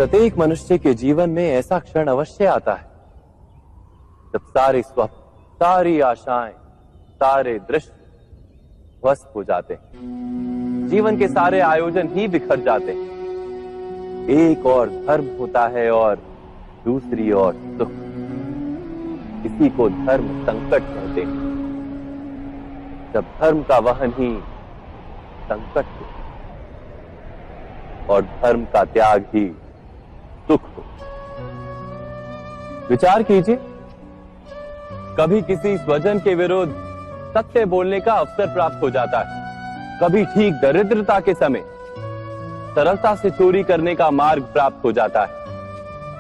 प्रत्येक मनुष्य के जीवन में ऐसा क्षण अवश्य आता है जब सारे स्वप्न, सारी आशाएं, सारे दृश्य ध्वस्त हो जाते हैं। जीवन के सारे आयोजन ही बिखर जाते हैं। एक और धर्म होता है और दूसरी ओर सुख। इसी को धर्म संकट कहते हैं। जब धर्म का वहन ही संकट हो और धर्म का त्याग ही सुख हो। विचार कीजिए, कभी किसी स्वजन के विरुद्ध सत्य बोलने का अवसर प्राप्त हो जाता है, कभी ठीक दरिद्रता के समय सरलता से चोरी करने का मार्ग प्राप्त हो जाता है,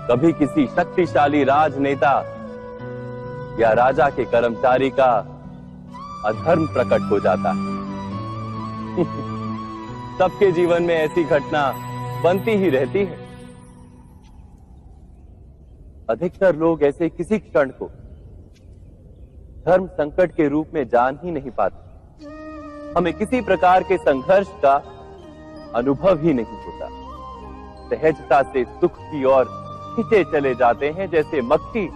कभी किसी शक्तिशाली राजनेता या राजा के कर्मचारी का अधर्म प्रकट हो जाता है। सबके जीवन में ऐसी घटना बनती ही रहती है। अधिकतर लोग ऐसे किसी क्षण को धर्म संकट के रूप में जान ही नहीं पाते। हमें किसी प्रकार के संघर्ष का अनुभव ही नहीं होता। सहजता से सुख की ओर खींचे चले जाते हैं, जैसे मक्खी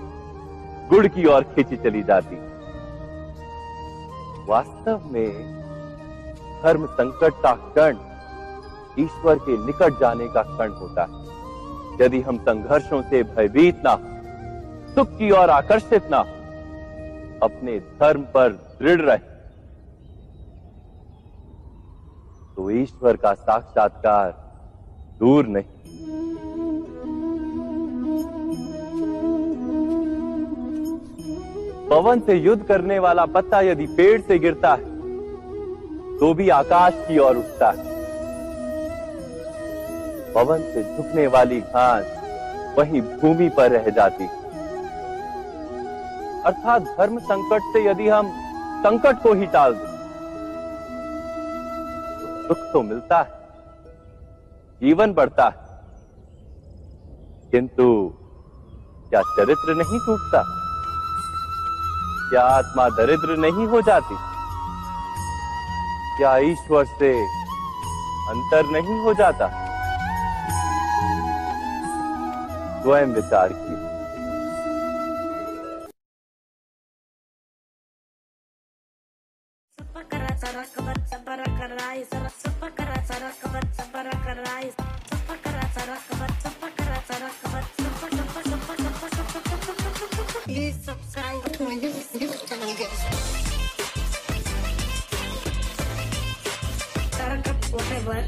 गुड़ की ओर खींची चली जाती। वास्तव में धर्म संकट का क्षण ईश्वर के निकट जाने का क्षण होता है। यदि हम संघर्षों से भयभीत ना हो, सुख की ओर आकर्षित ना हो, अपने धर्म पर दृढ़ रहे, तो ईश्वर का साक्षात्कार दूर नहीं। पवन से युद्ध करने वाला पत्ता यदि पेड़ से गिरता है तो भी आकाश की ओर उठता है। पवन से झुकने वाली घास वहीं भूमि पर रह जाती है। अर्थात धर्म संकट से यदि हम संकट को ही टाल दें तो सुख तो मिलता है, जीवन बढ़ता है, किंतु क्या चरित्र नहीं टूटता? क्या आत्मा दरिद्र नहीं हो जाती? क्या ईश्वर से अंतर नहीं हो जाता? स्वयं विचार कीजिए। Please subscribe to my YouTube channel, guys. Whatever.